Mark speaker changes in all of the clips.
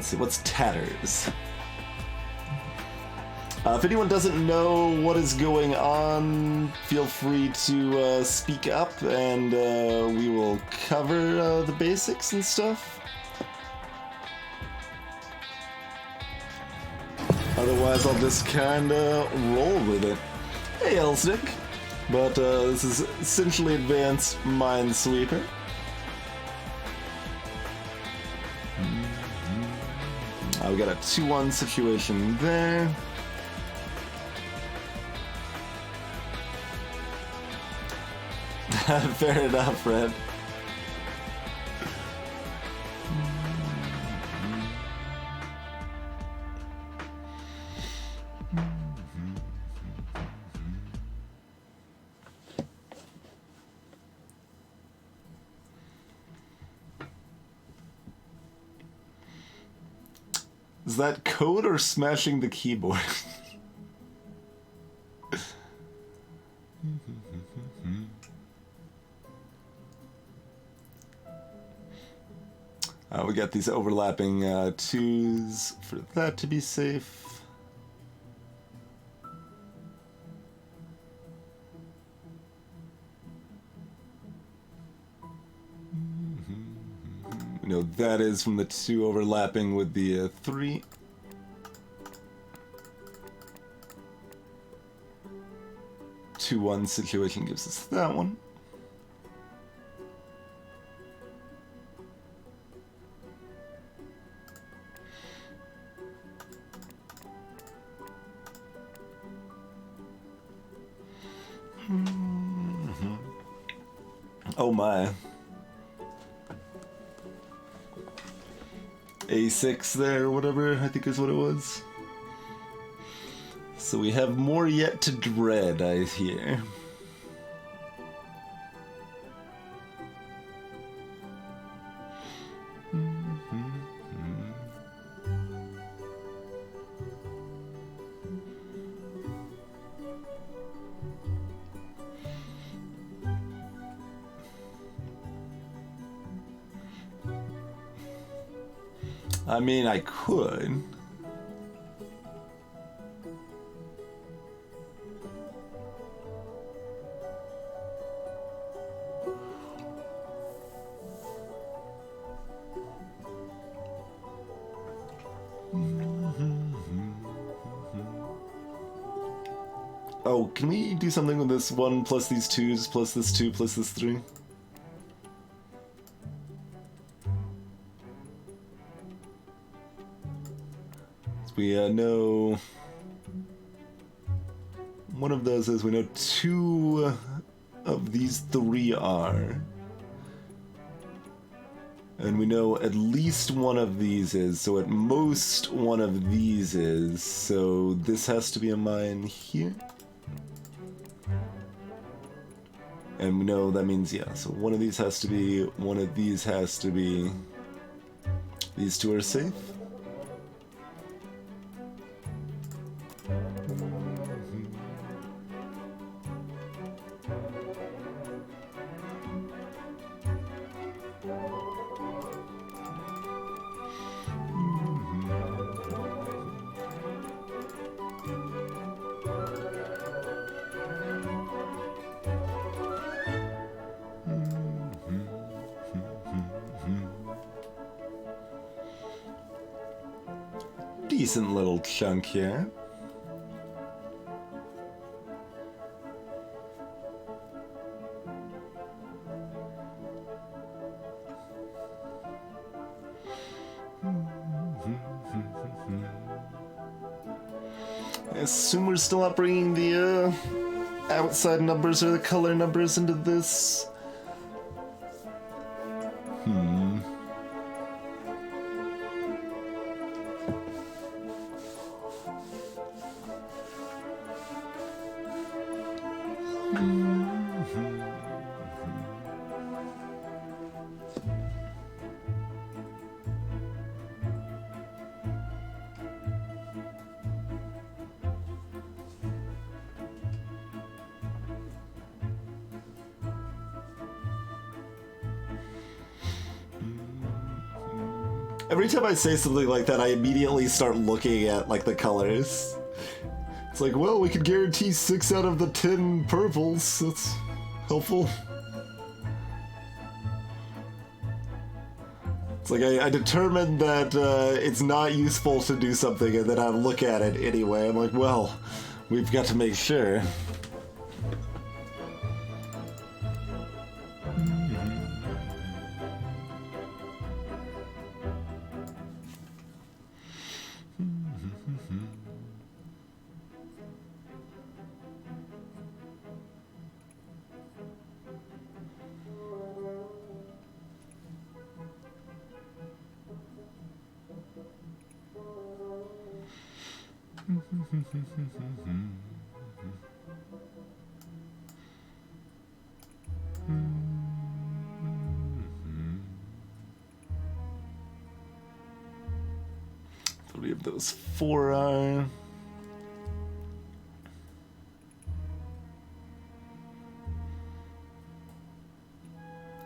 Speaker 1: let's see, what's tatters? If anyone doesn't know what is going on, feel free to speak up, and we will cover the basics and stuff. Otherwise, I'll just kinda roll with it. Hey, Elsnick. But this is essentially advanced Minesweeper. We got a 2-1 situation there. Fair enough, Fred. Is that code or smashing the keyboard? We got these overlapping 2s for that to be safe. You know, that is from the 2 overlapping with the 3. Two 1 situation gives us that one. Oh my. A6 there, or whatever, I think is what it was. So we have more yet to dread, I hear. I mean, I could. Oh, can we do something with this 1 plus these 2s plus this 2 plus this 3? We know one of those is we know 2 of these 3 are, and we know at least one of these is, so at most one of these is, so this has to be a mine here, and we know that means, yeah, so one of these has to be, one of these has to be, these 2 are safe. Decent little chunk here. I assume we're still not bringing the outside numbers or the color numbers into this. Every time I say something like that, I immediately start looking at, like, the colors. It's like, well, we could guarantee 6 out of the 10 purples. That's helpful. It's like I determined that it's not useful to do something, and then I look at it anyway. I'm like, well, we've got to make sure. Three of those 4 are.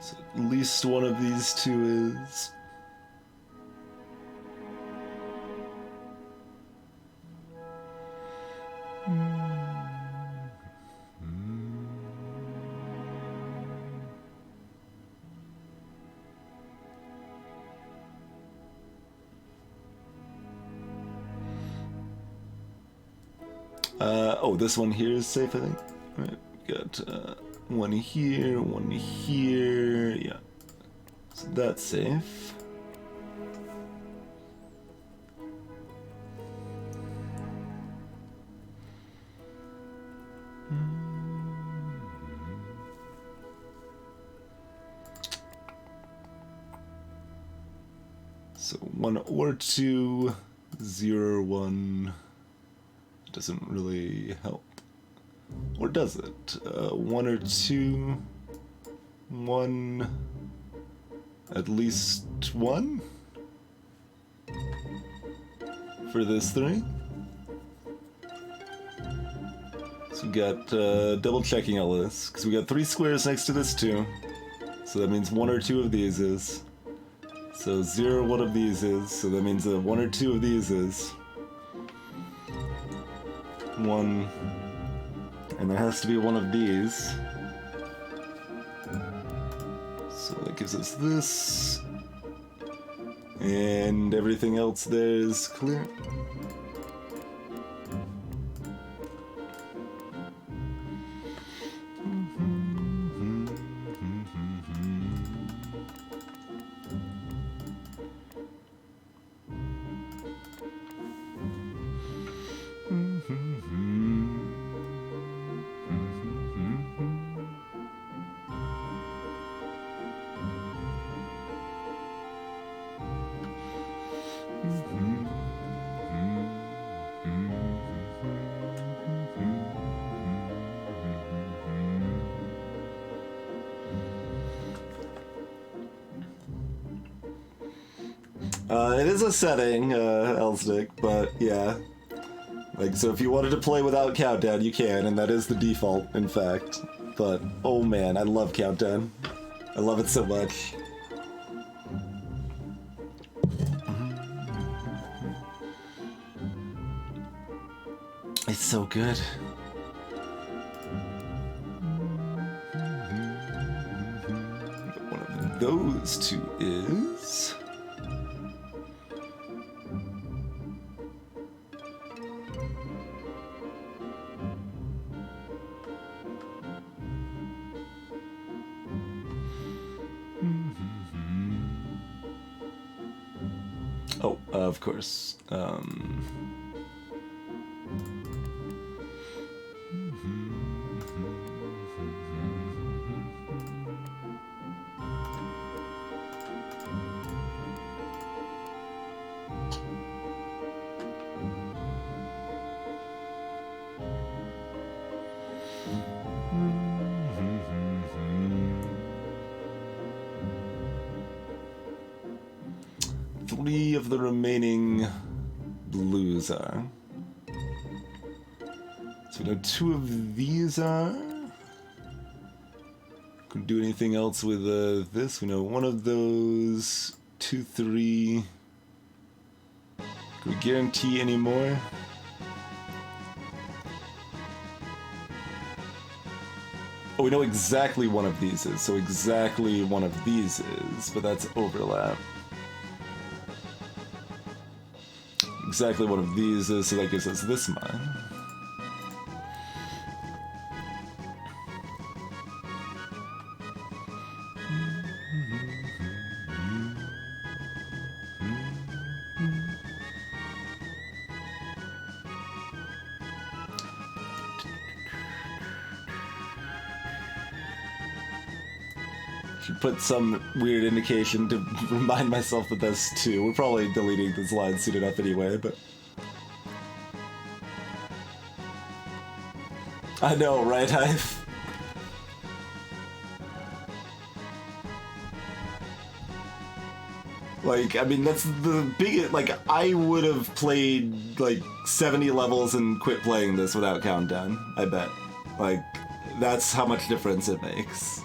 Speaker 1: So at least one of these 2 is. Oh, this one here is safe, I think. Right, got one here, yeah. So that's safe. So 1 or 2, 0 or 1 doesn't really help. Or does it? 1 or 2, 1, at least 1 for this 3. So we got double checking all this because we got 3 squares next to this 2. So that means 1 or 2 of these is. So 0 or 1 of these is. So that means 1 or 2 of these is. 1, and there has to be 1 of these. So that gives us this, and everything else there is clear. It is a setting, Elsnick, but yeah. Like, so if you wanted to play without Countdown, you can, and that is the default, in fact. But, oh man, I love Countdown. I love it so much. It's so good. One of those 2 is... Oh, of course. 3 of the remaining blues are. So we know 2 of these are. Couldn't do anything else with this. We know 1 of those, 2, 3. Can we guarantee any more? Oh, we know exactly one of these is, so exactly one of these is, but that's overlap. Exactly one of these is, so that gives us this mine. Should put some weird indication to remind myself that that's 2. We're probably deleting this line soon enough anyway, but... I know, right? Like, I mean, that's the biggest... Like, I would have played, like, 70 levels and quit playing this without Countdown, I bet. Like, that's how much difference it makes.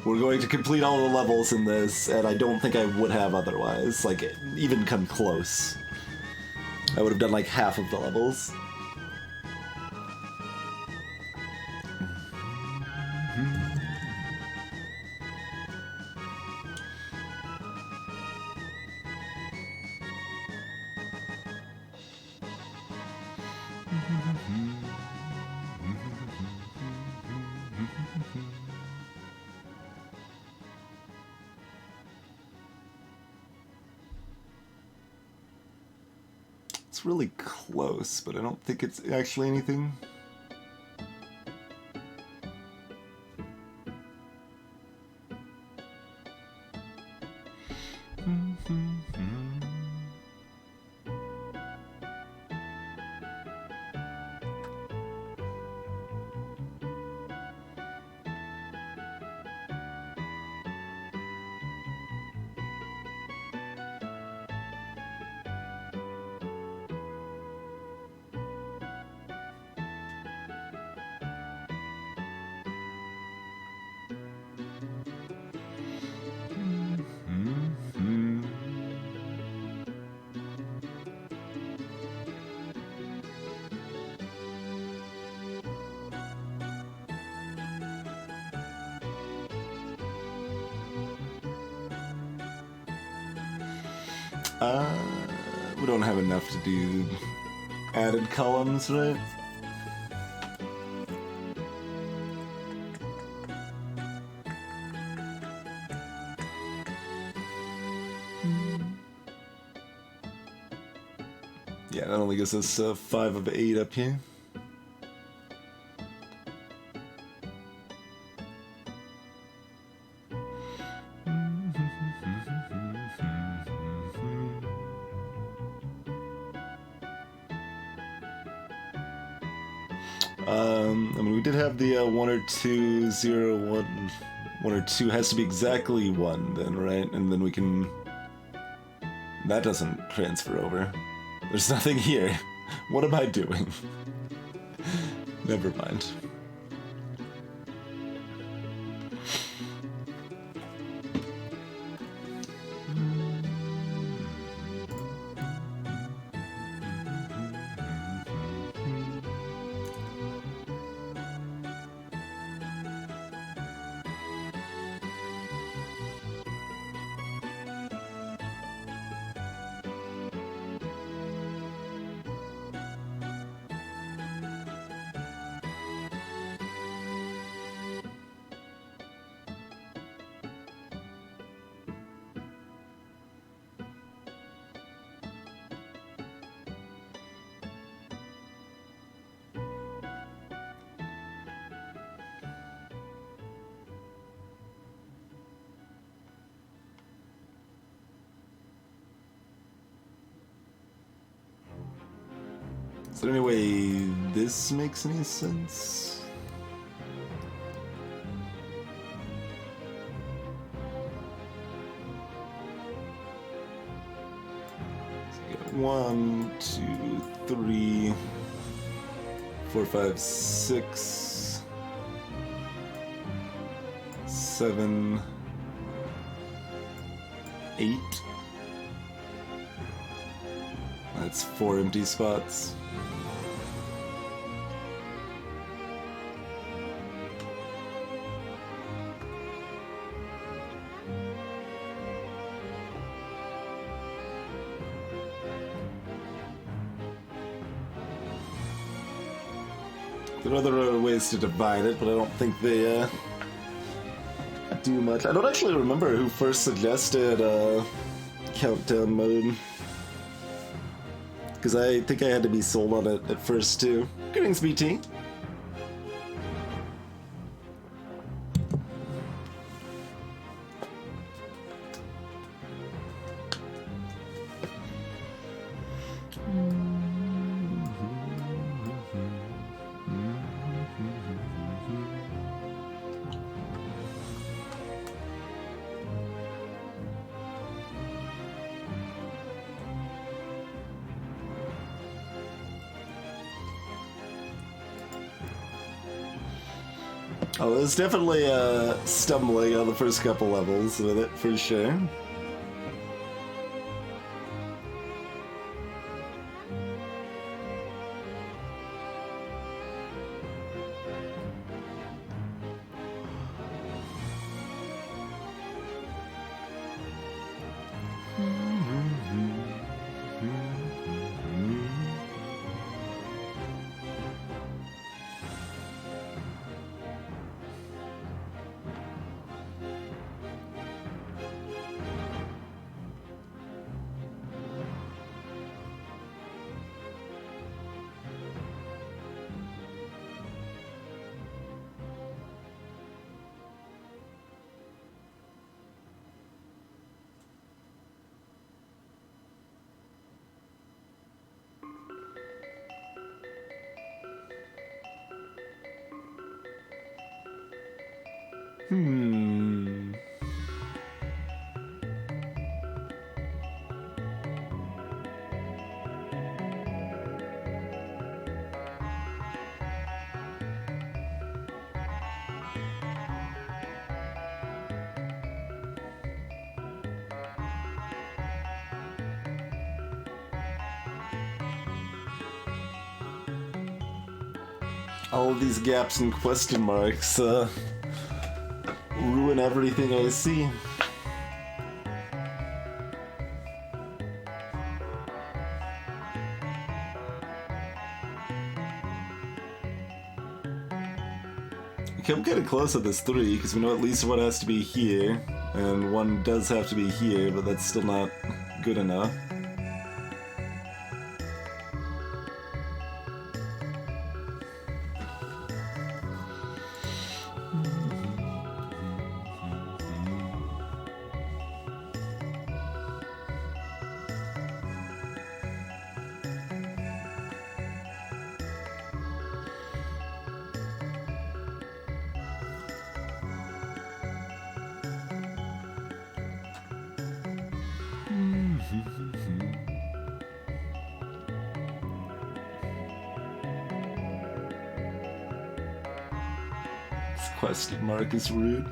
Speaker 1: We're going to complete all the levels in this, and I don't think I would have otherwise. Like, even come close. I would have done, like, half of the levels. It's really close, but I don't think it's actually anything. We don't have enough to do added columns, right? Yeah, that only gives us 5 of 8 up here. I mean, we did have the 1 or 2, 0, 1, 1 or 2 has to be exactly 1 then, right? And then we can... That doesn't transfer over. There's nothing here. What am I doing? Never mind. Is there any way this makes any sense? So we got 1, 2, 3, 4, 5, 6, 7, 8. That's 4 empty spots. There are other ways to divide it, but I don't think they do much. I don't actually remember who first suggested countdown mode, because I think I had to be sold on it at first too. Greetings, BT. Oh, there's definitely stumbling on the first couple levels with it, for sure. All of these gaps and question marks ruin everything I see. Okay, I'm getting close at this 3, because we know at least one has to be here, and one does have to be here, but that's still not good enough. This question mark is rude.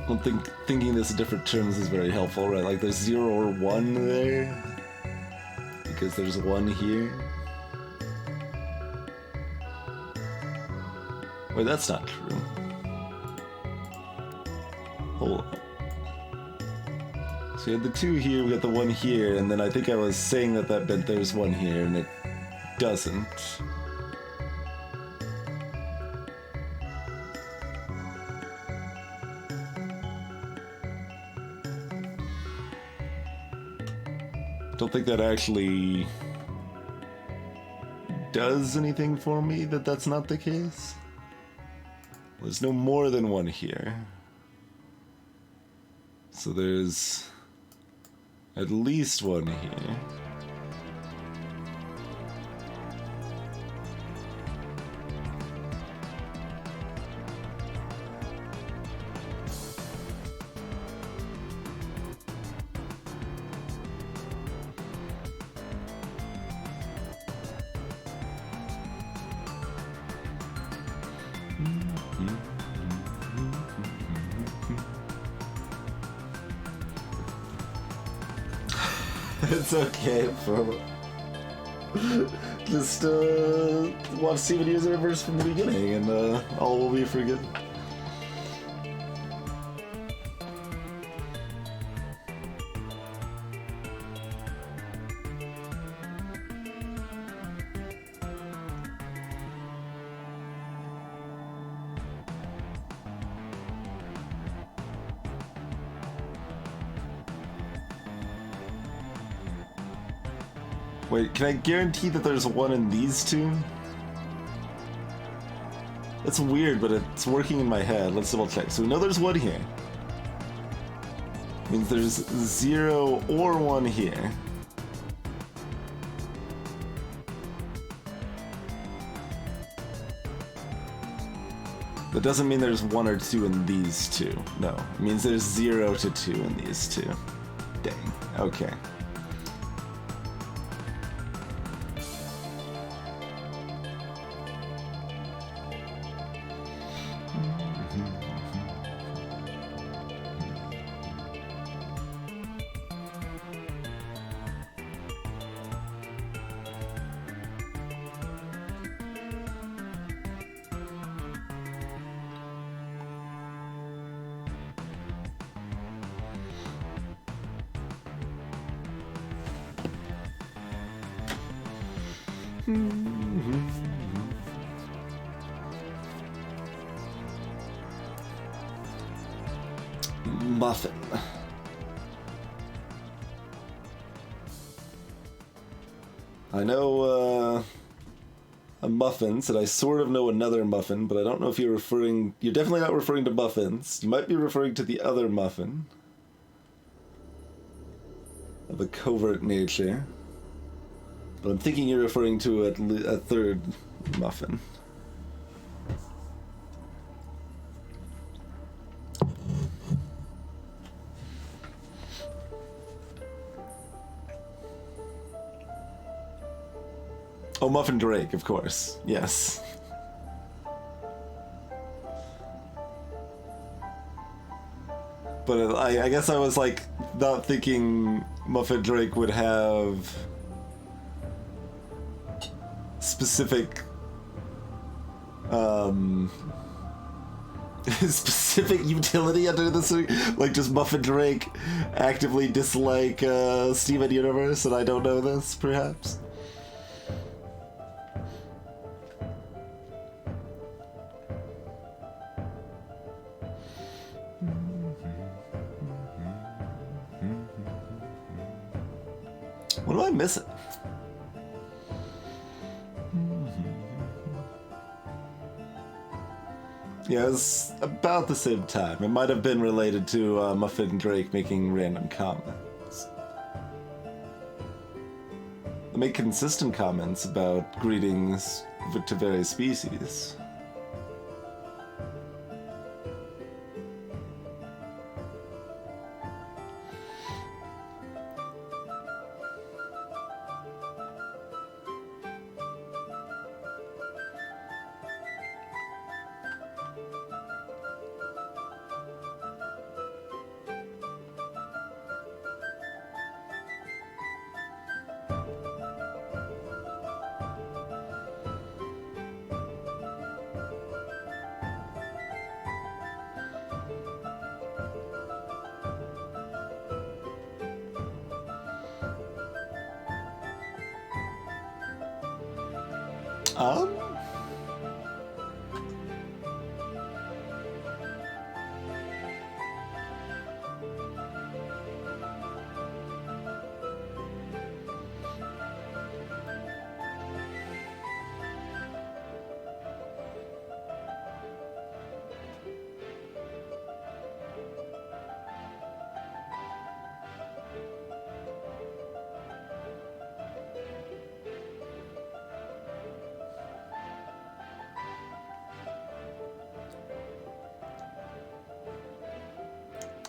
Speaker 1: I don't think thinking this in different terms is very helpful, right? Like there's 0 or 1 there, because there's 1 here. Wait, that's not true. Hold on. So we had the 2 here, we got the 1 here, and then I think I was saying that that meant there's 1 here, and it doesn't. Don't think that actually does anything for me that that's not the case. There's no more than 1 here. So there's At least one here. It's okay, bro. Just watch Steven Universe from the beginning, and all will be forgiven. Wait, can I guarantee that there's one in these two? That's weird, but it's working in my head. Let's double check. So we know there's one here. Means there's 0 or 1 here. That doesn't mean there's 1 or 2 in these two. No, it means there's 0 to 2 in these two. Dang, okay. Muffin. I know a muffins, and I sort of know another muffin, but I don't know if you're referring... You're definitely not referring to muffins. You might be referring to the other muffin. Of a covert nature. But I'm thinking you're referring to a third muffin. Oh, Muffin Drake, of course. Yes. But I guess I was like not thinking Muffin Drake would have specific specific utility under this, like just Muffin Drake actively dislike Steven Universe, and I don't know this, perhaps. What am I missing? Yeah, it was about the same time. It might have been related to Muffin Drake making random comments. They make consistent comments about greetings to various species. Um?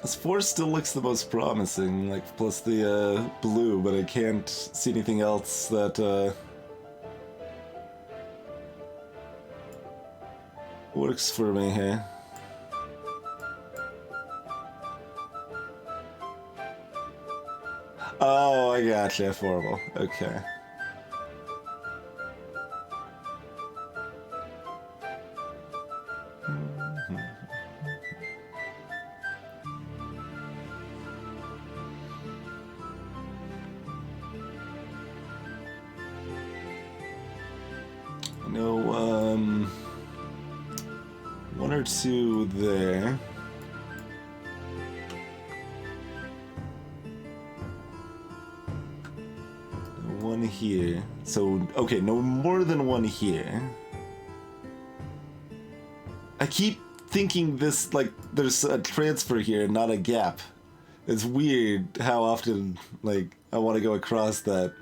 Speaker 1: This 4 still looks the most promising, like, plus the blue, but I can't see anything else that works for me here. Oh, I gotcha, horrible. Okay. One or two there. One here. So, okay, no more than one here. I keep thinking this, like, there's a transfer here, not a gap. It's weird how often, like, I want to go across that.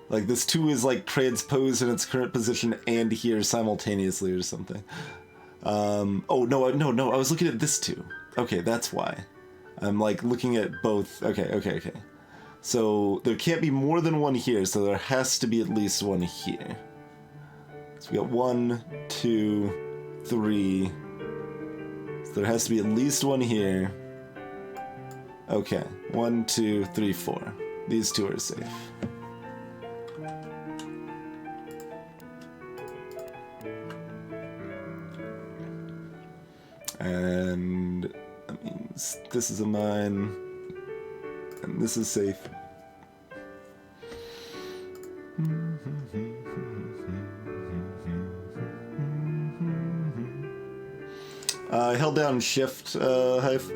Speaker 1: Like, this 2 is, like, transposed in its current position and here simultaneously or something. Oh, no, I was looking at this 2. Okay, that's why. I'm, like, looking at both. Okay. So, there can't be more than one here, so there has to be at least one here. So we got 1, 2, 3. So there has to be at least one here. Okay, 1, 2, 3, 4. These 2 are safe. And that means this is a mine, and this is safe. I held down shift, Hive.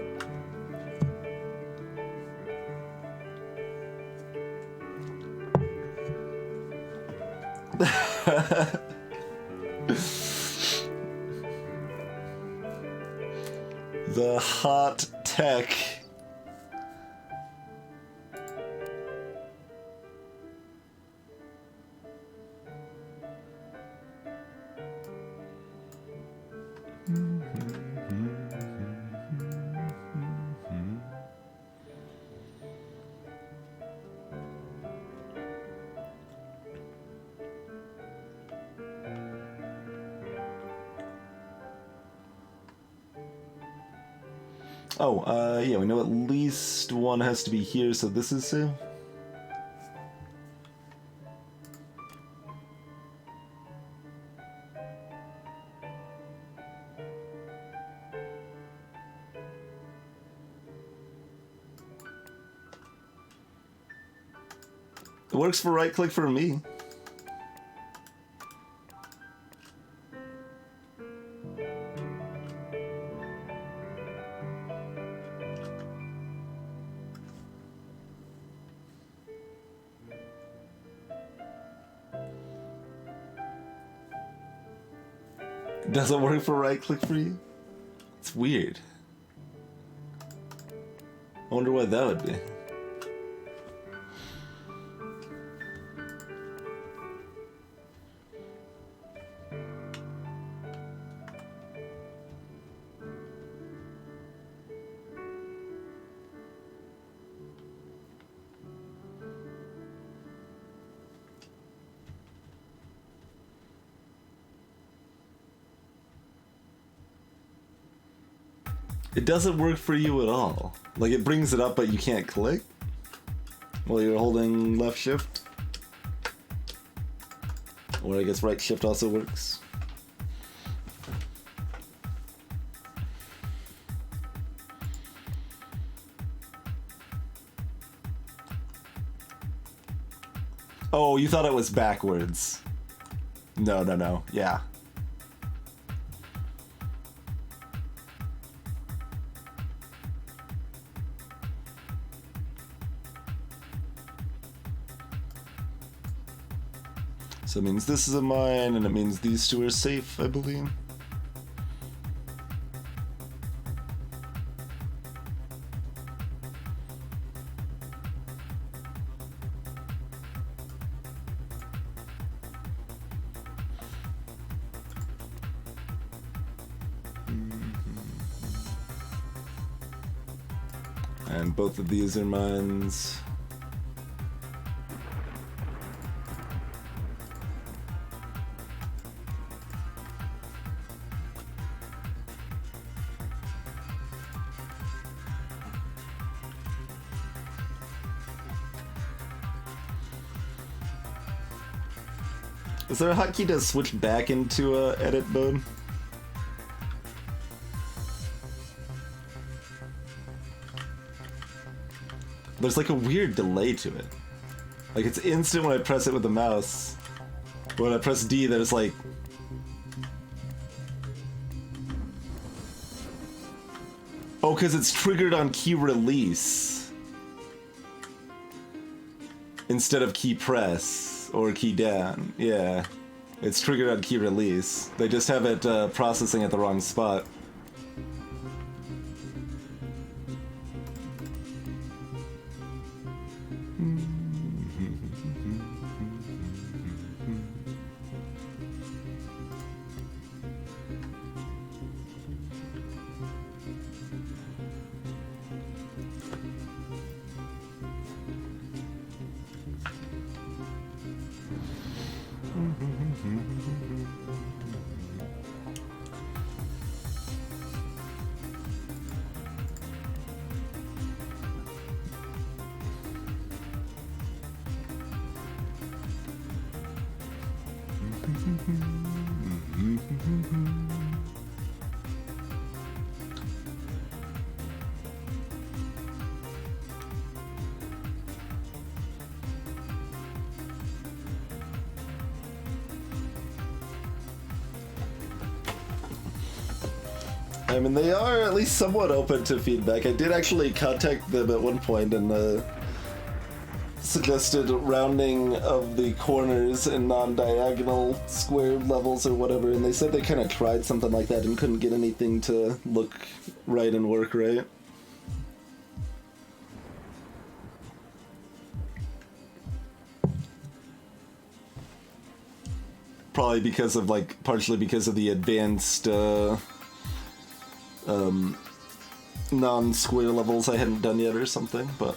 Speaker 1: The hot tech. Oh, yeah, we know at least one has to be here, so this is safe. It works for right click for me. Doesn't work for right click for you? It's weird. I wonder why that would be. It doesn't work for you at all. Like, it brings it up, but you can't click while you're holding left shift. Or I guess right shift also works. Oh, you thought it was backwards. No. Yeah. So it means this is a mine, and it means these 2 are safe, I believe. And both of these are mines. Is there a hotkey to switch back into edit mode? There's like a weird delay to it. Like it's instant when I press it with the mouse. But when I press D, there's like... Oh, because it's triggered on key release. Instead of key press. Or key down, yeah. It's triggered on key release. They just have it processing at the wrong spot. I mean, they are at least somewhat open to feedback. I did actually contact them at one point and suggested rounding of the corners and non-diagonal square levels or whatever, and they said they kind of tried something like that and couldn't get anything to look right and work right. Probably because of, like, partially because of the advanced, non-square levels I hadn't done yet or something, but...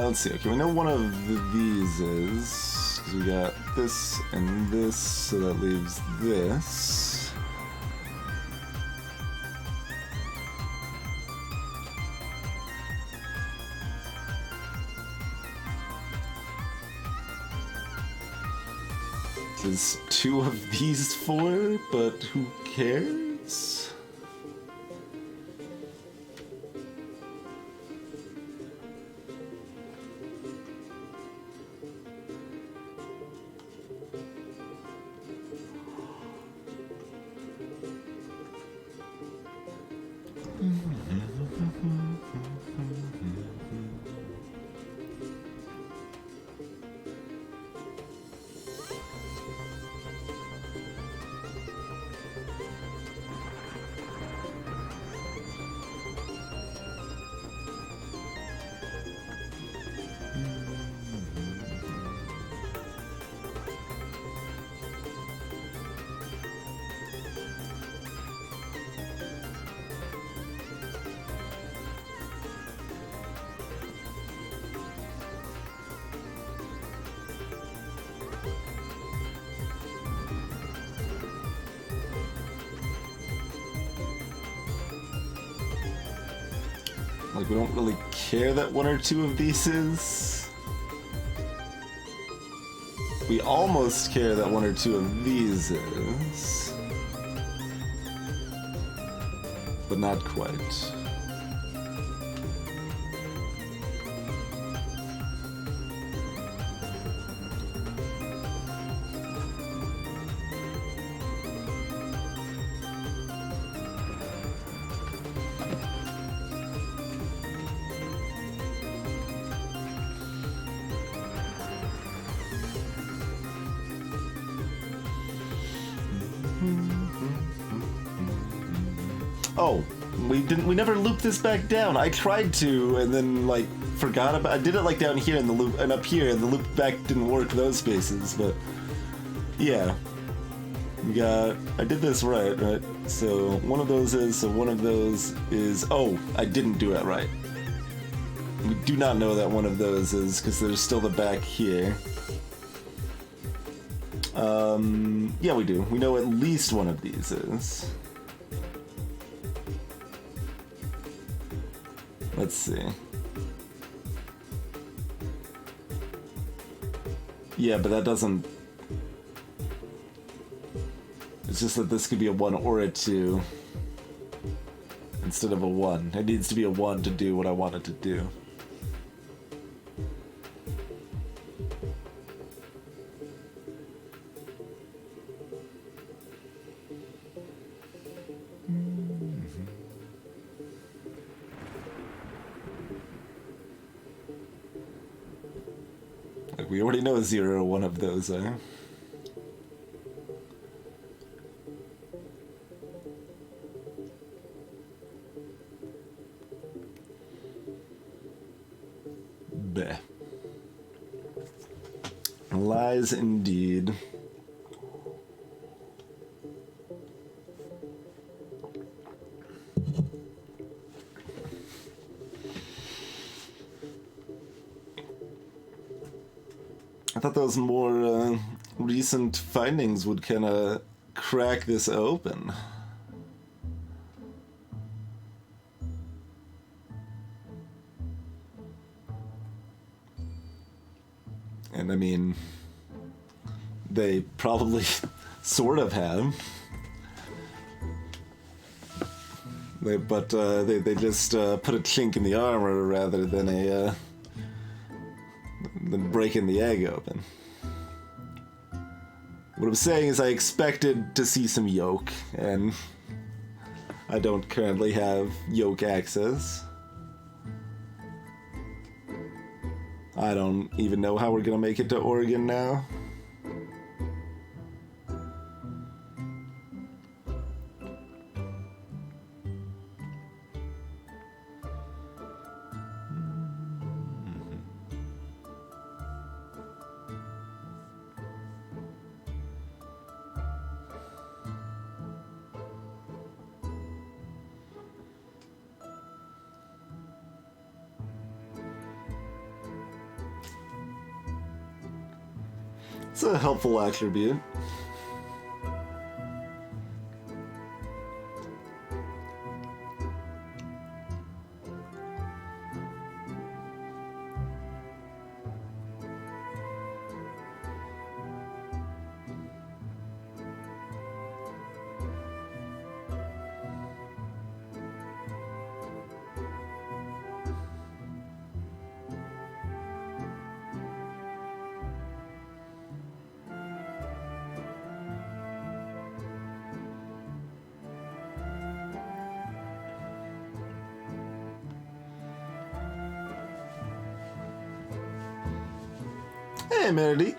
Speaker 1: let's see, okay, we know one of these is, because we got this and this, so that leaves this. There's two of these four, but who cares? Like, we don't really care that one or two of these is. We almost care that one or two of these is. But not quite. Oh, we never looped this back down. I tried to, and then, like, forgot about... I did it, like, down here in the loop, and up here, and the loop back didn't work those spaces, but... Yeah. We got... I did this right? So, one of those is... Oh, I didn't do it right. We do not know that one of those is, because there's still the back here. Yeah, we do. We know at least one of these is. Let's see. Yeah, but that doesn't... It's just that this could be a 1 or a 2 instead of a 1. It needs to be a 1 to do what I want it to do. Like, we already know 0 or 1 of those are. Bleh. Lies indeed. I thought those more recent findings would kind of crack this open. And I mean, they probably sort of have. But they just put a chink in the armor rather than than breaking the egg open. What I'm saying is I expected to see some yoke, and I don't currently have yoke access. I don't even know how we're gonna make it to Oregon now. It's a helpful attribute. Hey, Meredith.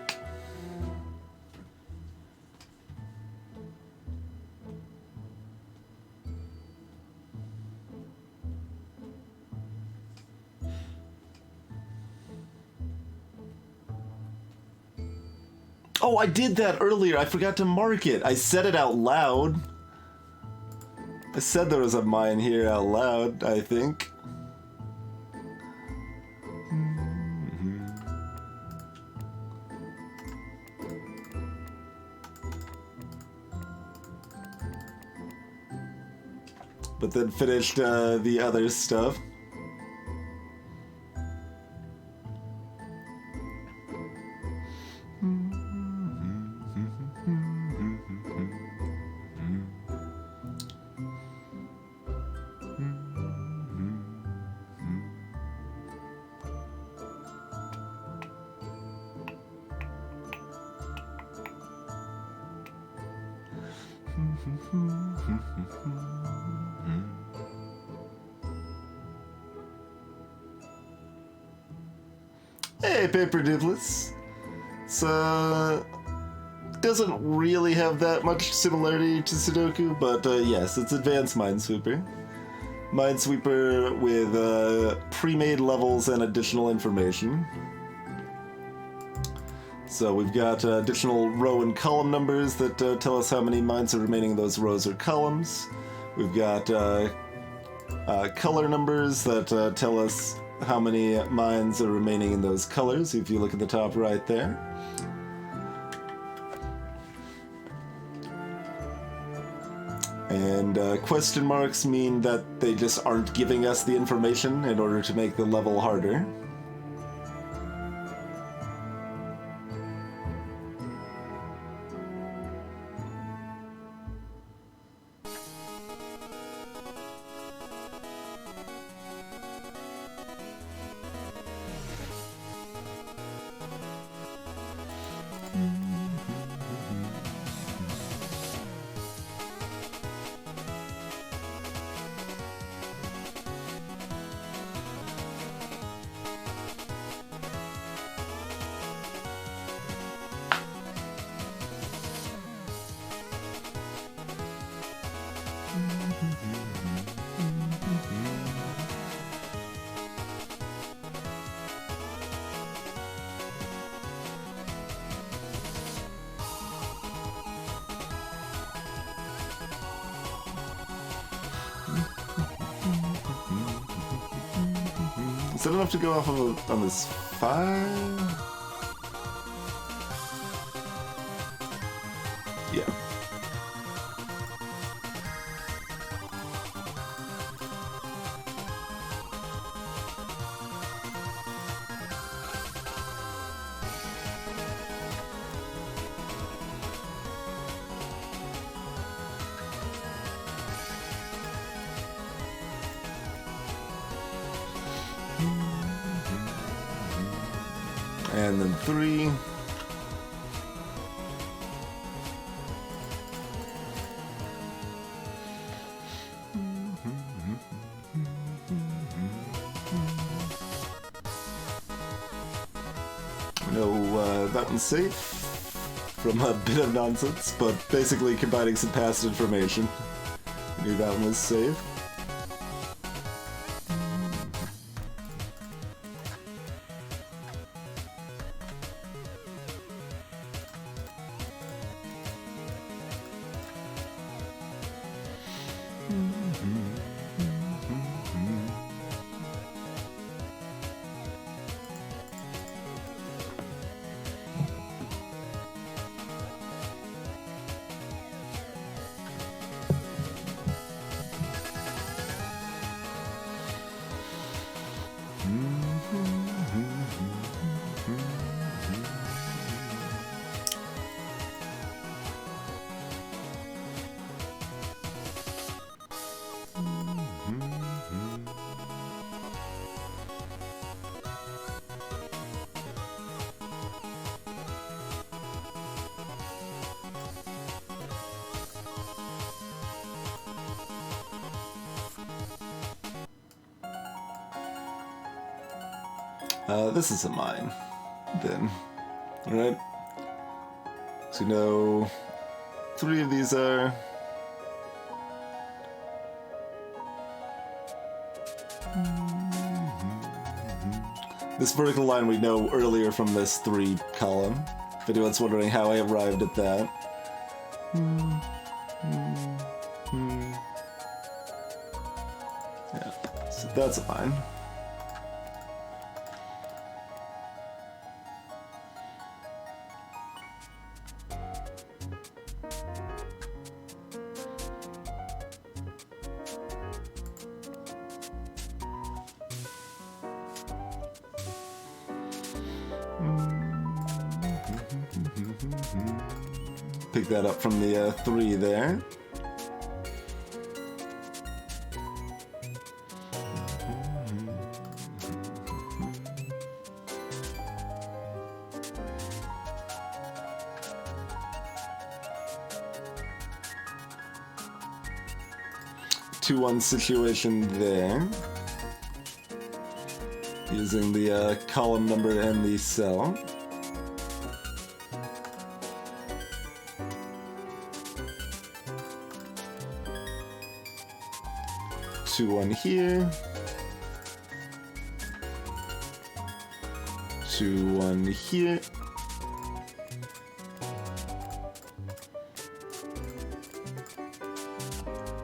Speaker 1: Oh, I did that earlier. I forgot to mark it. I said it out loud. I said there was a mine here out loud, I think. But then finished the other stuff. Hey, Paper Dibblets. So, doesn't really have that much similarity to Sudoku, but yes, it's advanced Minesweeper. Minesweeper with pre-made levels and additional information. So we've got additional row and column numbers that tell us how many mines are remaining in those rows or columns. We've got color numbers that tell us how many mines are remaining in those colors, if you look at the top right there. And question marks mean that they just aren't giving us the information in order to make the level harder. Is that enough to go off of on this file? Yeah. And then 3. No, that one's safe from a bit of nonsense, but basically combining some past information. I knew that one was safe. This is a mine, then. Alright? So you know, 3 of these are... This vertical line we know earlier from this 3 column. If anyone's wondering how I arrived at that. Yeah, so that's a mine. Pick that up from the 3 there. Two-1 situation there. Using the column number and the cell. 2-1 here. 2-1 here.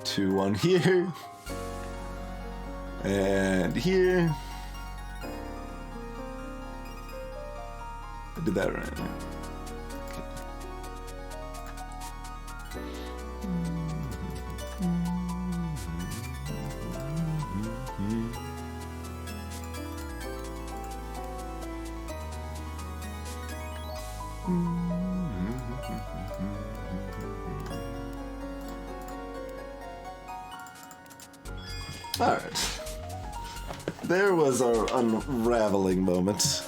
Speaker 1: Two, one here. And here. I did that right. Okay. Alright. There was our unraveling moment.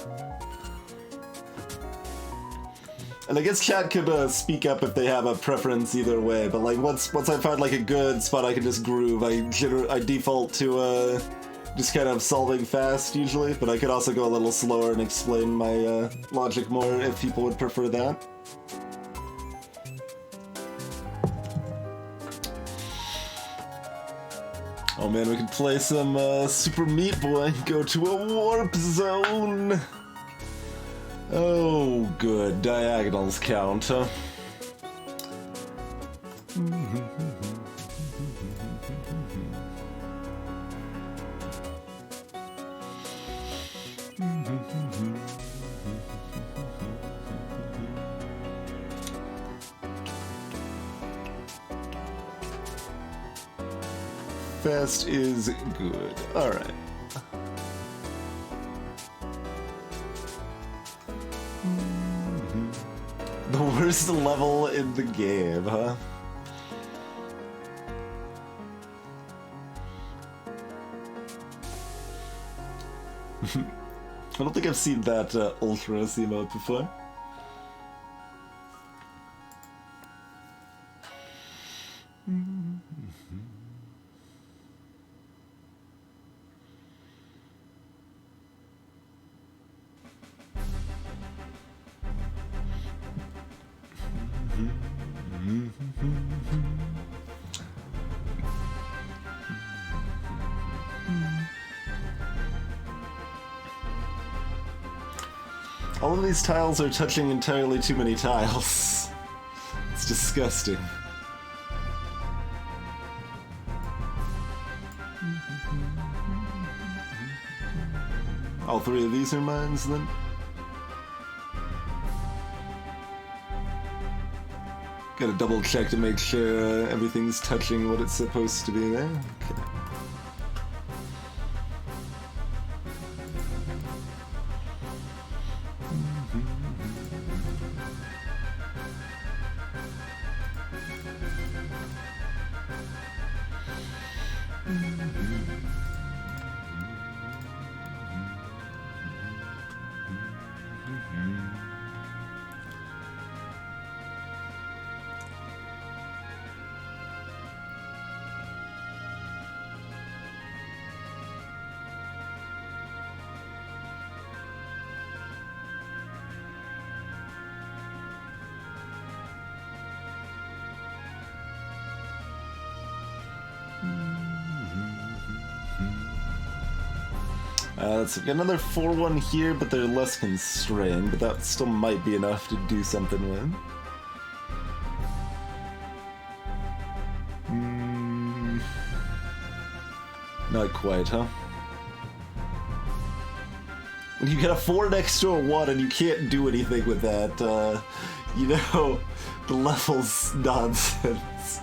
Speaker 1: And I guess chat could speak up if they have a preference either way, but like once I find like a good spot I can just groove, I default to just kind of solving fast usually, but I could also go a little slower and explain my logic more if people would prefer that. Oh man, we could play some Super Meat Boy, go to a warp zone! Oh good, diagonals count, huh? Fast is good. Alright. The worst level in the game, huh? I don't think I've seen that Ultra emote before. All of these tiles are touching entirely too many tiles. It's disgusting. All three of these are mines, then? Gotta double check to make sure everything's touching what it's supposed to be there. Okay. Let's get another 4-1 here, but they're less constrained, but that still might be enough to do something with. Not quite, huh? You get a 4 next to a 1 and you can't do anything with that, you know, the level's nonsense.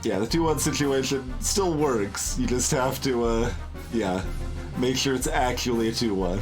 Speaker 1: Yeah, the 2-1 situation still works. You just have to, yeah, make sure it's actually a 2-1.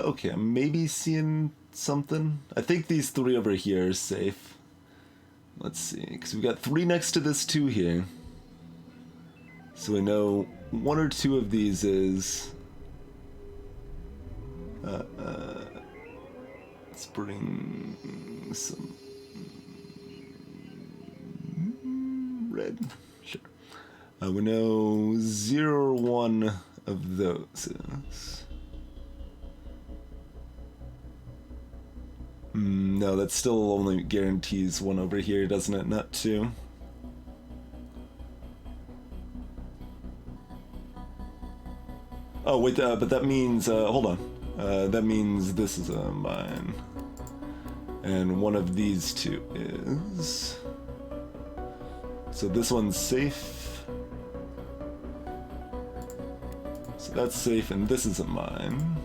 Speaker 1: Okay, I'm maybe seeing something. I think these 3 over here are safe. Let's see, because we've got 3 next to this 2 here. So we know 1 or 2 of these is... let's bring some red. Sure. We know 0 or 1 of those is... no, that still only guarantees 1 over here, doesn't it? Not 2. Oh, wait, but that means, hold on. That means this is a mine. And 1 of these 2 is... So this one's safe. So that's safe, and this is a mine.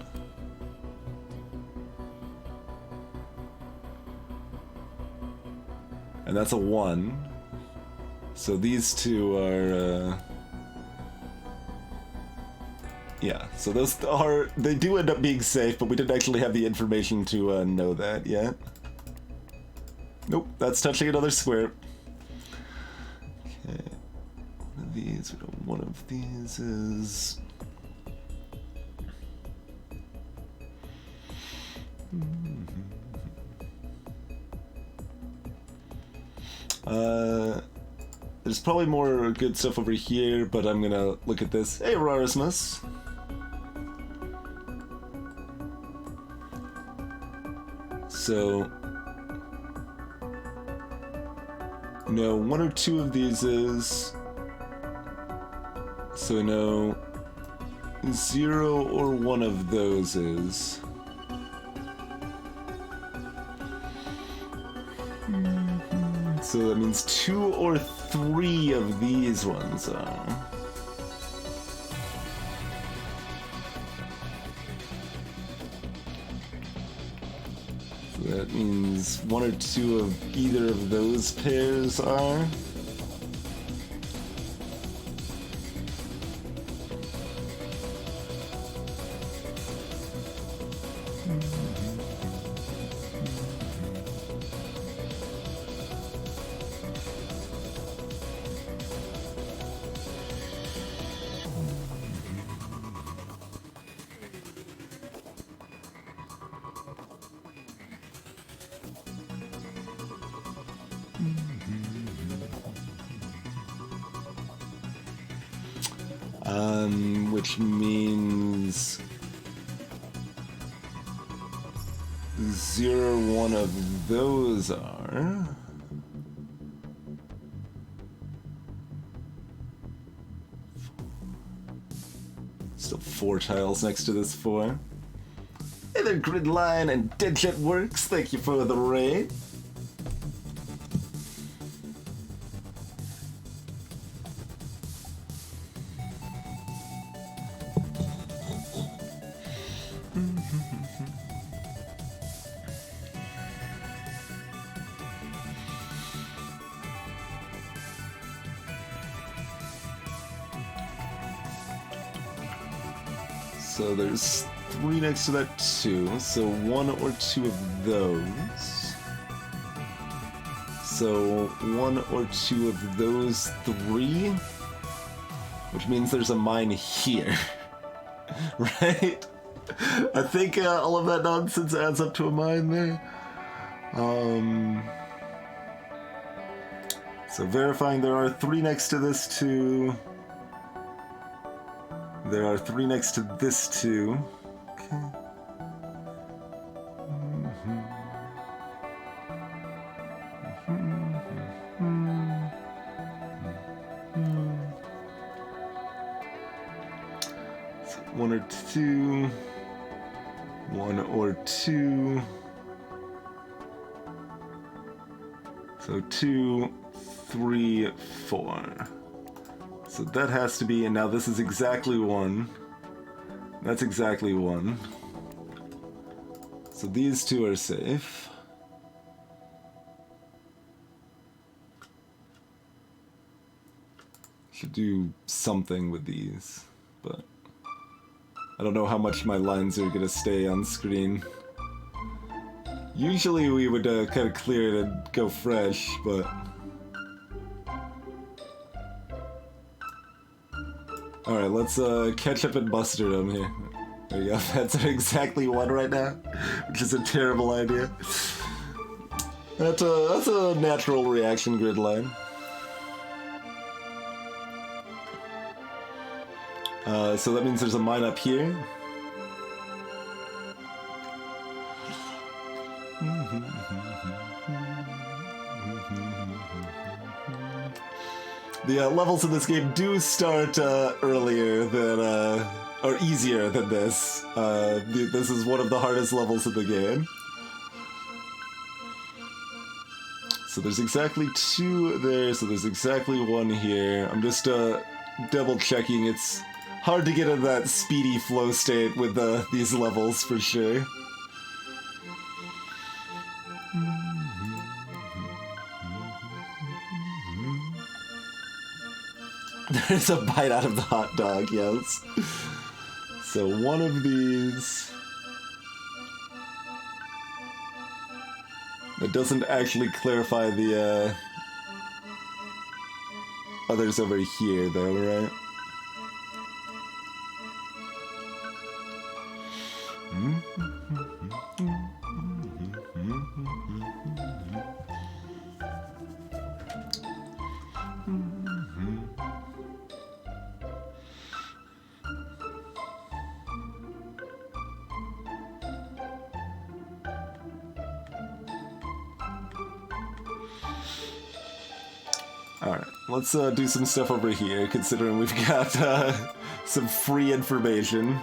Speaker 1: And that's a 1. So these 2 are, yeah, so those are... They do end up being safe, but we didn't actually have the information to know that yet. Nope, that's touching another square. Okay. One of these, one of these is... There's probably more good stuff over here, but I'm gonna look at this. Hey, Rarasmus! So... No, 1 or 2 of these is... So no... 0 or 1 of those is... So that means 2 or 3 of these ones are. So that means 1 or 2 of either of those pairs are. Which means 0 or 1 of those are. Still 4 tiles next to this 4. Hey there, Gridline and Deadjet Works. Thank you for the raid. So there's 3 next to that 2, so 1 or 2 of those. So 1 or 2 of those 3, which means there's a mine here, right? I think all of that nonsense adds up to a mine there. So verifying there are 3 next to this 2. There are 3 next to this 2. Okay. So 1 or 2. 1 or 2. So 2, 3, 4. So that has to be, and now this is exactly 1. That's exactly 1. So these 2 are safe. Should do something with these, but I don't know how much my lines are gonna stay on screen. Usually we would kind of clear it and go fresh, but... Alright, let's catch up and mustard here. There you go, that's exactly one right now, which is a terrible idea. That's a natural reaction grid line. So that means there's a mine up here. The levels in this game do start earlier than, or easier than this. This is one of the hardest levels in the game. So there's exactly 2 there, so there's exactly 1 here. I'm just double checking. It's hard to get in that speedy flow state with these levels for sure. There's a bite out of the hot dog, yes. So one of these... That doesn't actually clarify the others over here, though, right? Alright, let's do some stuff over here, considering we've got some free information.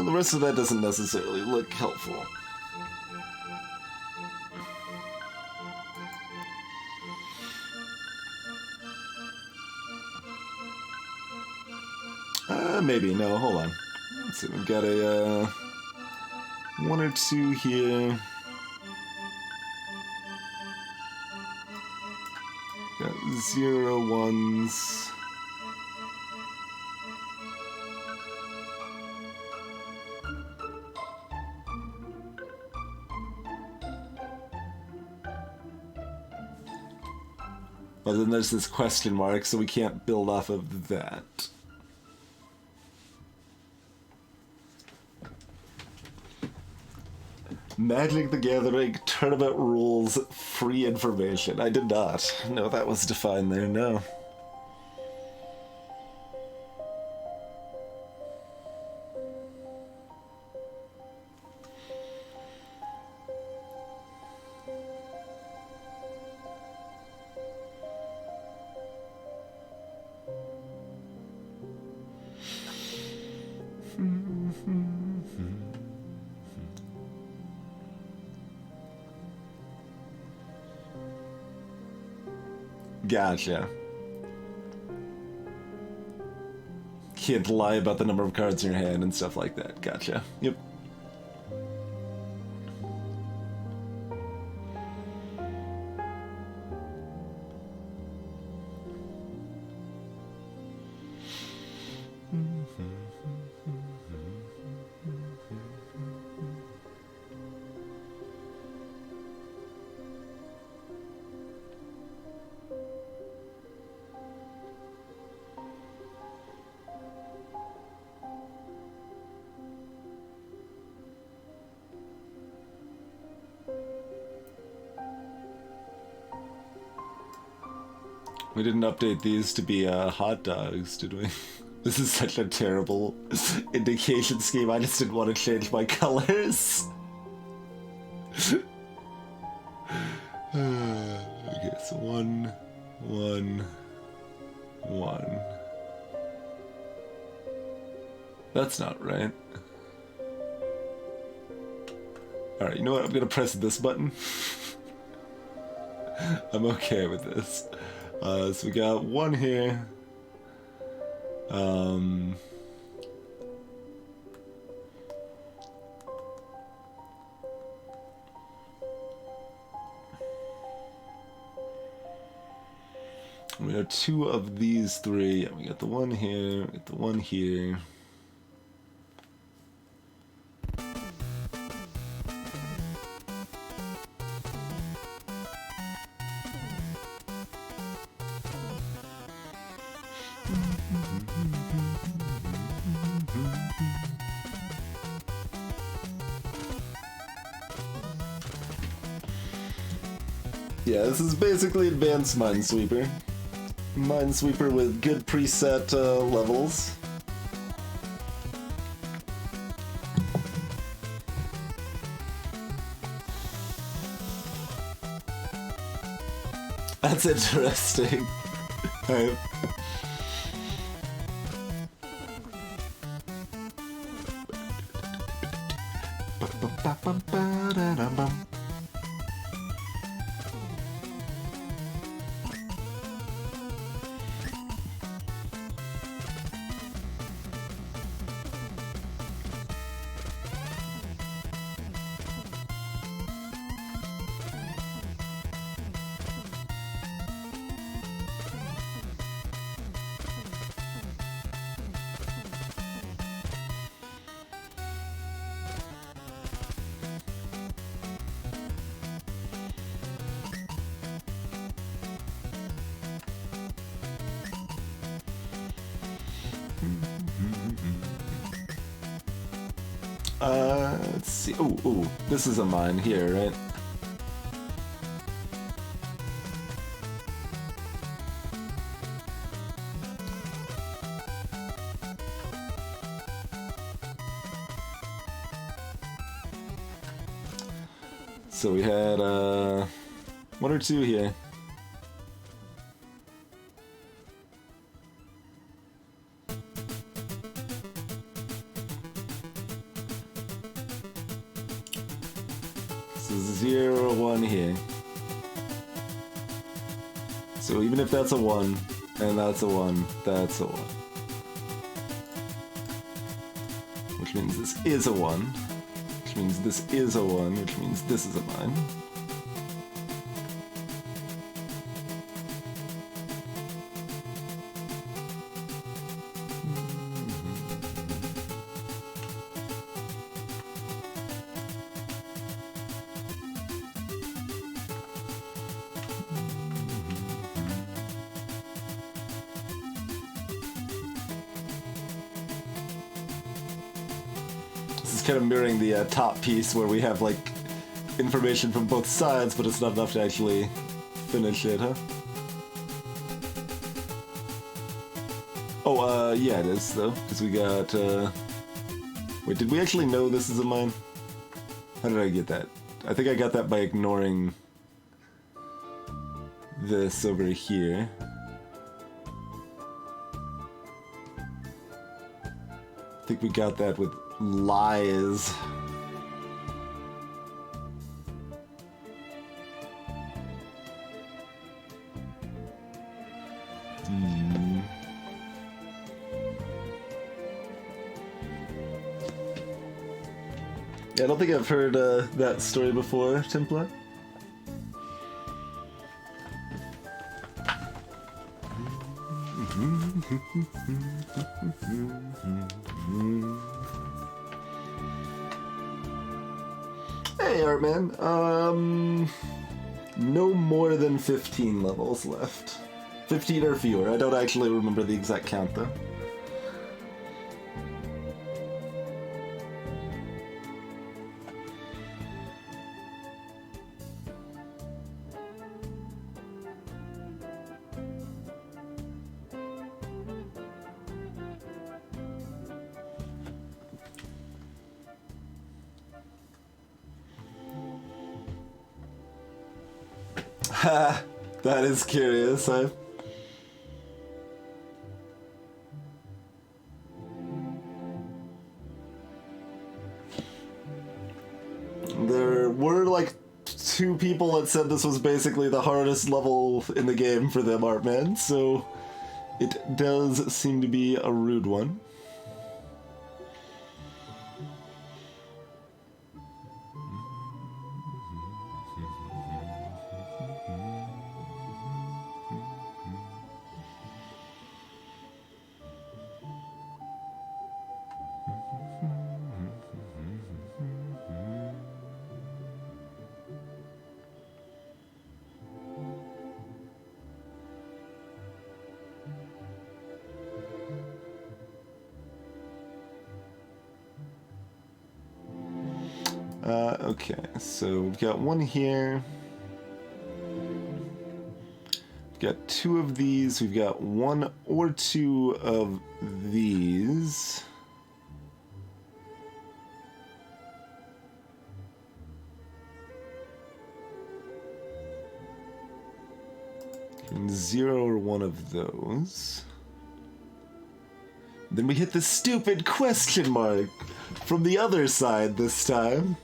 Speaker 1: The rest of that doesn't necessarily look helpful. Maybe. No, hold on. Let's see, we've got a, 1 or 2 here. Got 0 1s. But then there's this question mark, so we can't build off of that. Magic the Gathering tournament rules free information. I did not know that was defined there, no. Gotcha. Can't lie about the number of cards in your hand and stuff like that. Gotcha. Yep. We didn't update these to be hot dogs, did we? This is such a terrible indication scheme. I just didn't want to change my colors. Okay, so 1, 1, 1. That's not right. Alright, you know what? I'm gonna press this button. I'm okay with this. So we got 1 here. We have 2 of these 3. Yeah, we got the 1 here, we got the 1 here. Yeah, this is basically advanced Minesweeper. Minesweeper with good preset levels. That's interesting. Alright. Let's see. Ooh, this is a mine here, right? So we had 1 or 2 here. So 0, 1 here. So even if that's a 1, and that's a 1, that's a 1. Which means this is a 1. Which means this is a 1, which means this is a mine. Kind of mirroring the top piece where we have like information from both sides, but it's not enough to actually finish it, huh? Oh, yeah, it is though, because we got. Wait, did we actually know this is a mine? How did I get that? I think I got that by ignoring this over here. I think we got that with lies. Yeah, I don't think I've heard that story before, Templar. Hey, Artman. No more than 15 levels left. 15 or fewer. I don't actually remember the exact count, though. That is curious. There were like 2 people that said this was basically the hardest level in the game for them, Artman, so it does seem to be a rude one. Okay, so we've got one here. We've got 2 of these. We've got 1 or 2 of these. And 0 or 1 of those. Then we hit the stupid question mark from the other side this time.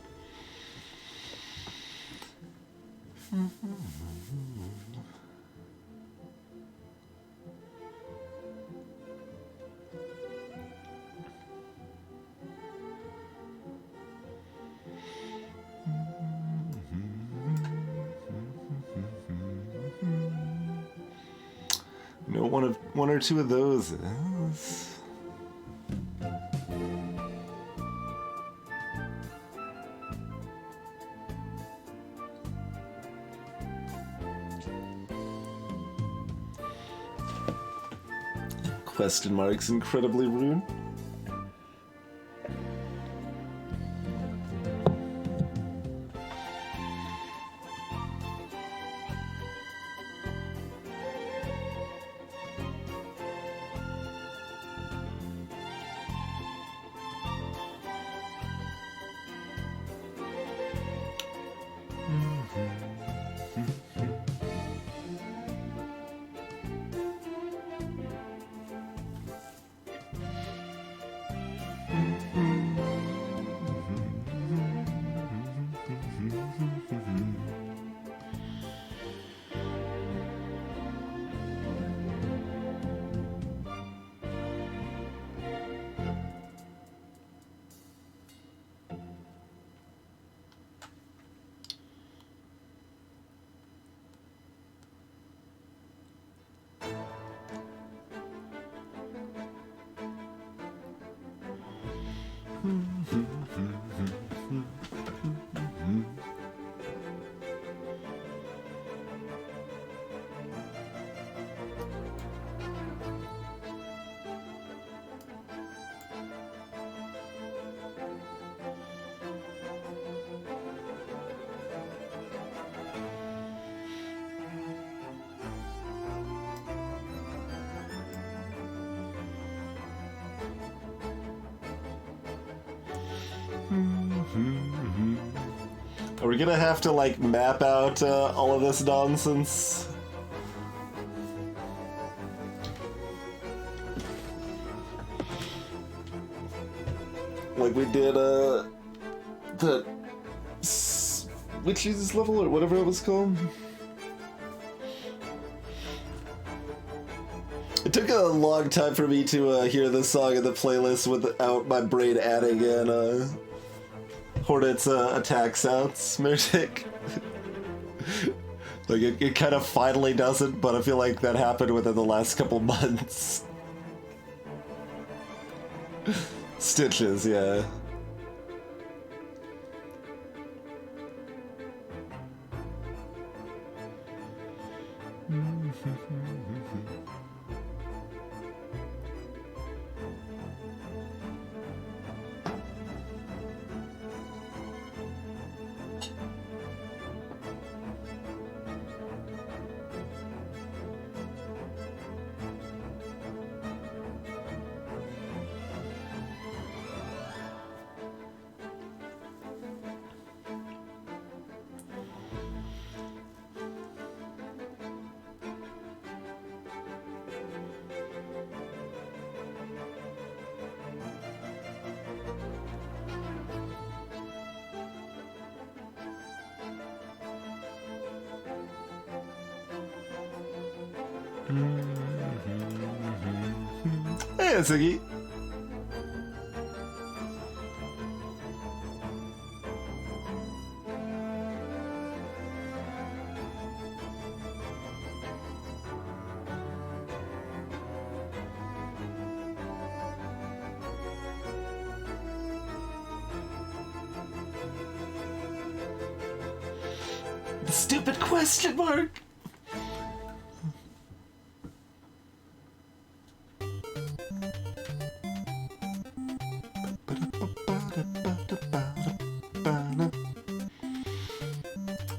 Speaker 1: No, one or 2 of those is... Question mark's incredibly rude. Are we gonna have to, like, map out all of this nonsense? Like we did, the Witches level, or whatever it was called? It took a long time for me to hear this song in the playlist without my brain adding in, Hornet's attack sounds, Murtic. Like, it kind of finally doesn't, but I feel like that happened within the last couple months. Stitches, yeah. Hey, Ziggy. The stupid question mark.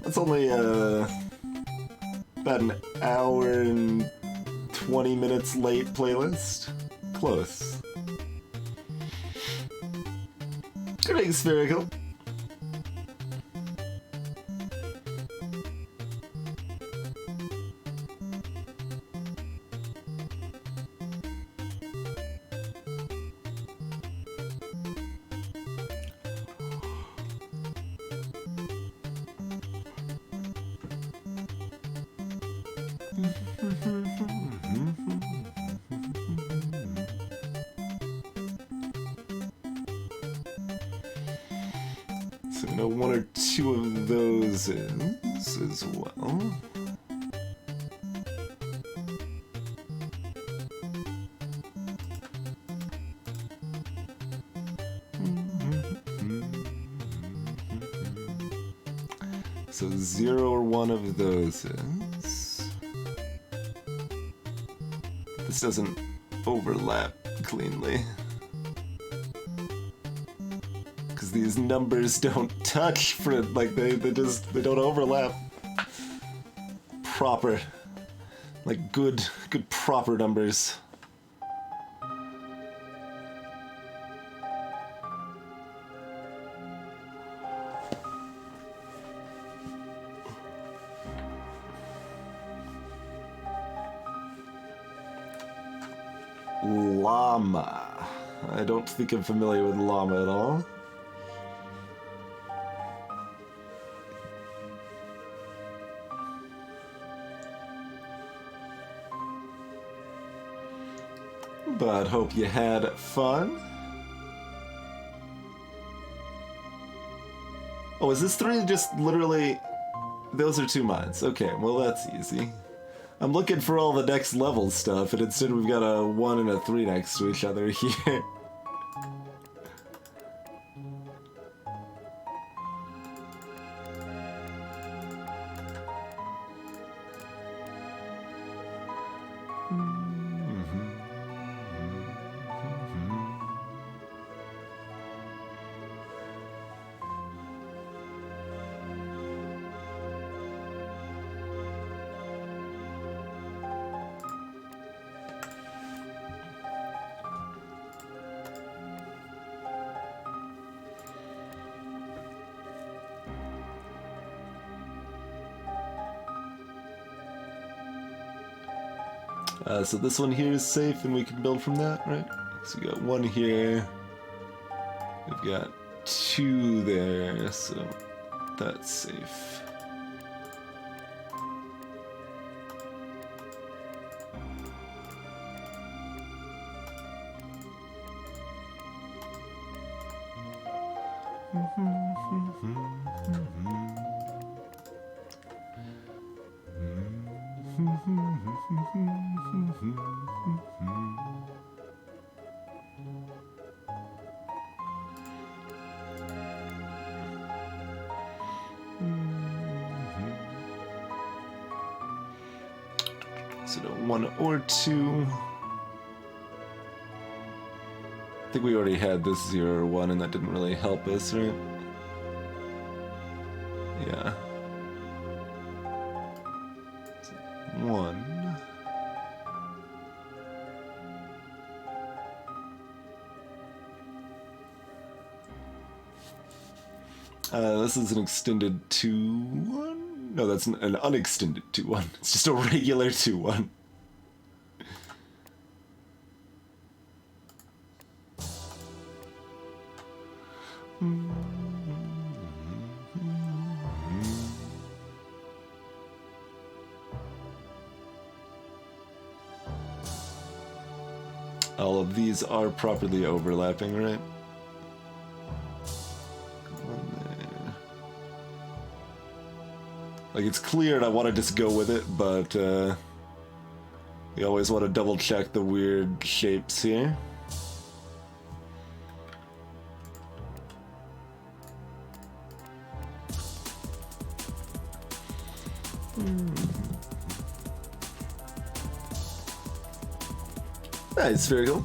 Speaker 1: It's only about an hour and 20 minutes late playlist. Close. Greetings, Spherical. So I know one or two of those is as well. So 0 or 1 of those is. This doesn't overlap cleanly. Because these numbers don't touch for it, like they don't overlap. Proper. Like good proper numbers. Llama. I don't think I'm familiar with llama at all. But hope you had fun. Oh, is this 3 just literally... Those are 2 mines. Okay, well that's easy. I'm looking for all the next level stuff, and instead we've got a 1 and a 3 next to each other here. So this one here is safe and we can build from that, right? So we got 1 here. We've got 2 there, so that's safe. So 1 or 2. I think we already had this 0 or 1 and that didn't really help us, right? Yeah. 1. This is an extended 2-1? No, that's an unextended 2-1. It's just a regular 2-1. All of these are properly overlapping, right? One there. Like, it's clear and I want to just go with it, but you always want to double check the weird shapes here. Nice, very cool.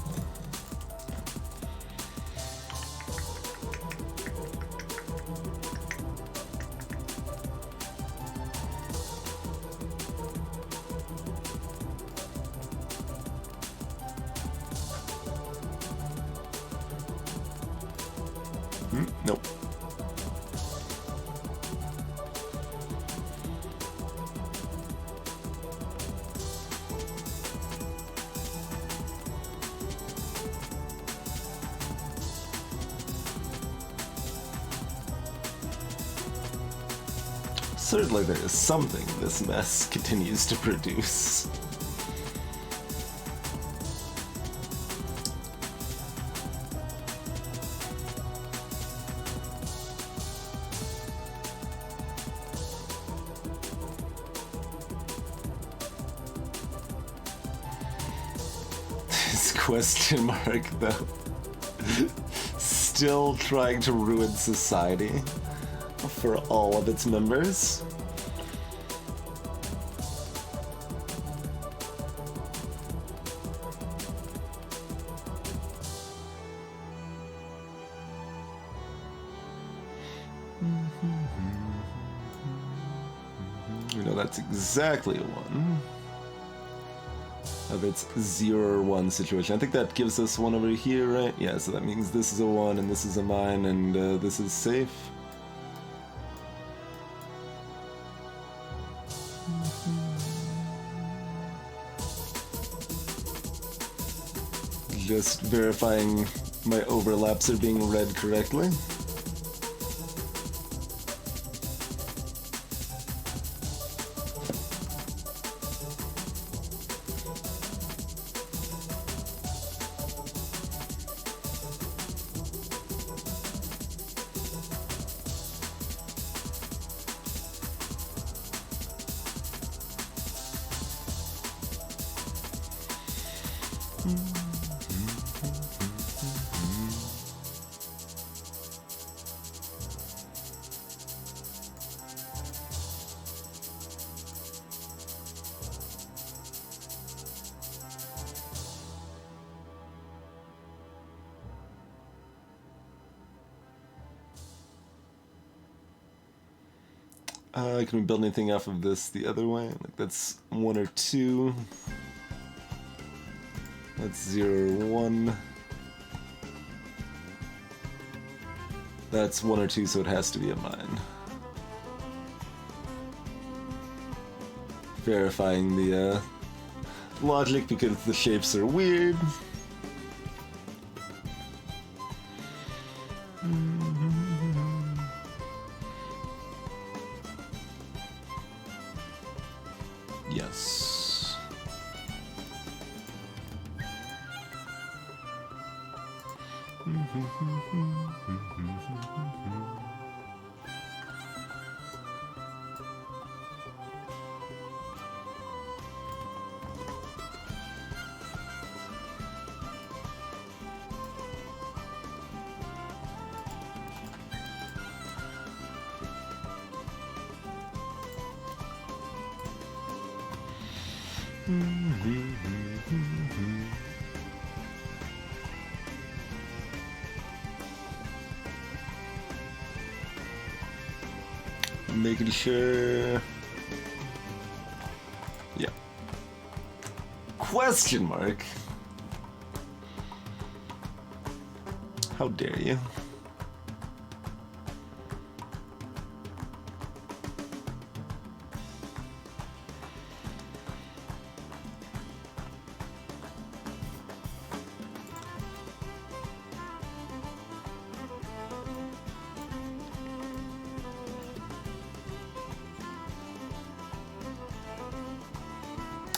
Speaker 1: Nope. Certainly there is something this mess continues to produce. This question mark, though. Still trying to ruin society for all of its members. You know, that's exactly a one of its 0 or 1 situation. I think that gives us one over here, right? Yeah, so that means this is a 1 and this is a mine and this is safe. Just verifying my overlaps are being read correctly. Can we build anything off of this the other way? Like that's 1 or 2. That's 0 or 1. That's 1 or 2, so it has to be a mine. Verifying the logic because the shapes are weird. Yes. Making sure. Yeah. Question mark? How dare you?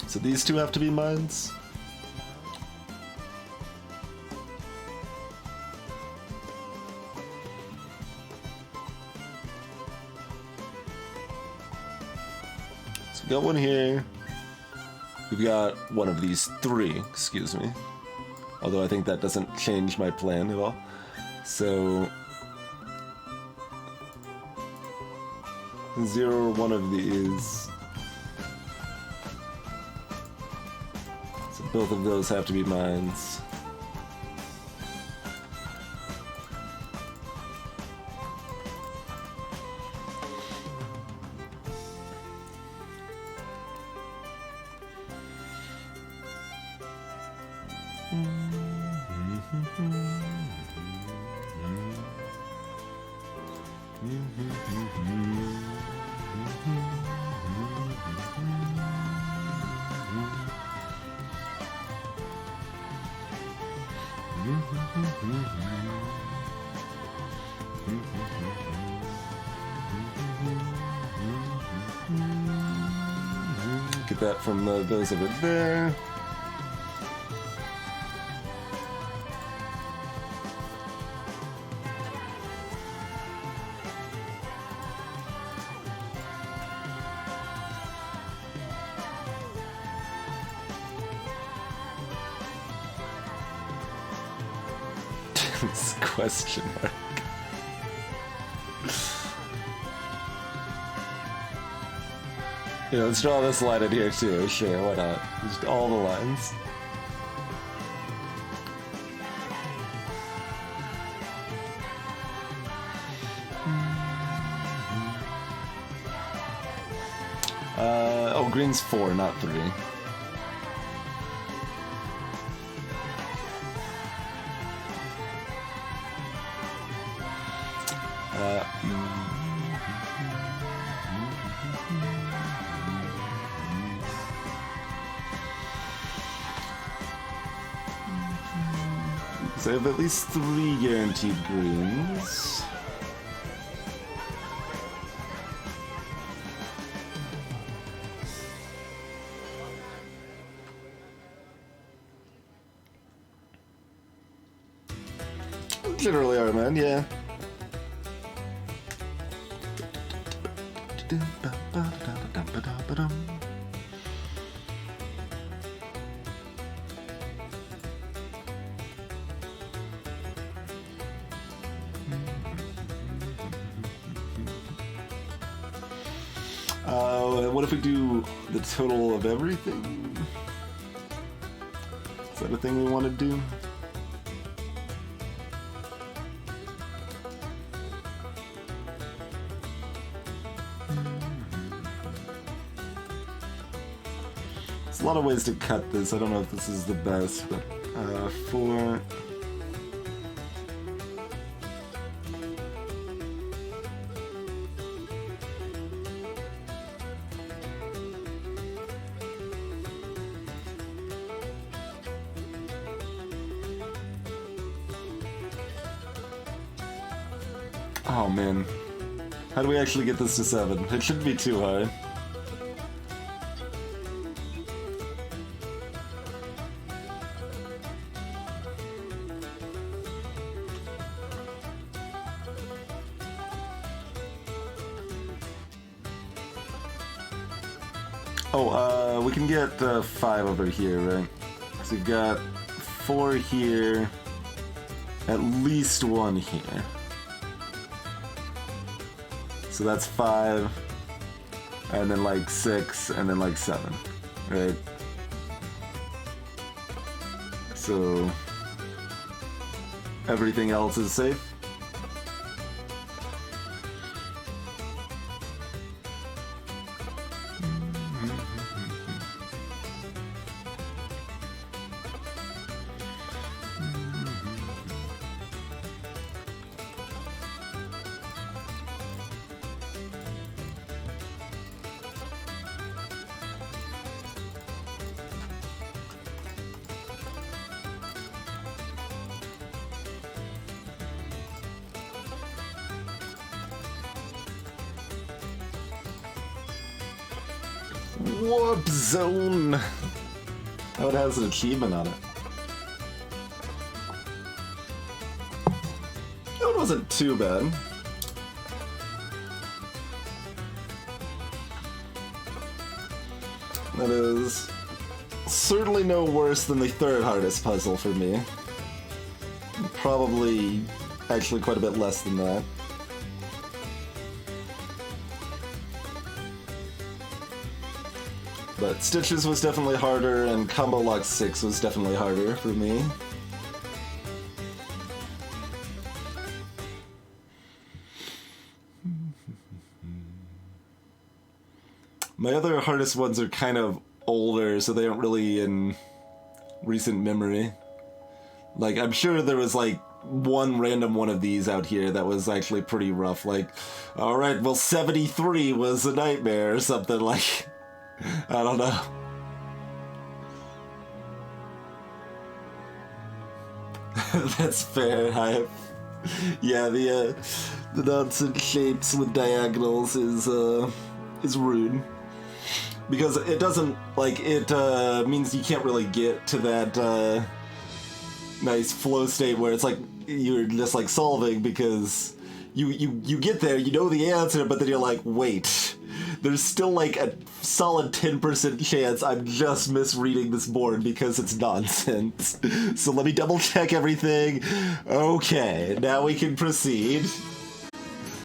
Speaker 1: So these two have to be mines? got one here. We've got one of these three, excuse me. Although I think that doesn't change my plan at all. So 0 or 1 of these. So both of those have to be mines. Get that from those over there. This question mark. Yeah, let's draw this line in here too. Sure, why not? Just all the lines. Oh, green's 4, not 3. So I have at least 3 guaranteed greens. Generally are, man, yeah. What if we do the total of everything? Is that a thing we want to do? There's a lot of ways to cut this. I don't know if this is the best, but 4. Oh man, how do we actually get this to 7? It shouldn't be too high. Oh, we can get 5 over here, right? So we've got 4 here, at least 1 here. So that's 5, and then like 6, and then like 7, right? So everything else is safe. Warp Zone! Oh, it has an achievement on it. That wasn't too bad. That is certainly no worse than the third hardest puzzle for me. Probably actually quite a bit less than that. But Stitches was definitely harder, and Combo Lock 6 was definitely harder for me. My other hardest ones are kind of older, so they aren't really in recent memory. Like, I'm sure there was, like, one random one of these out here that was actually pretty rough. Like, alright, well, 73 was a nightmare or something, like... I don't know. That's fair, Hype. Yeah, the nonsense shapes with diagonals is rude. Because it doesn't, like, it means you can't really get to that nice flow state where it's like you're just like solving, because you get there, you know the answer, but then you're like, wait, there's still like a solid 10% chance I'm just misreading this board because it's nonsense. So let me double check everything. Okay, now we can proceed.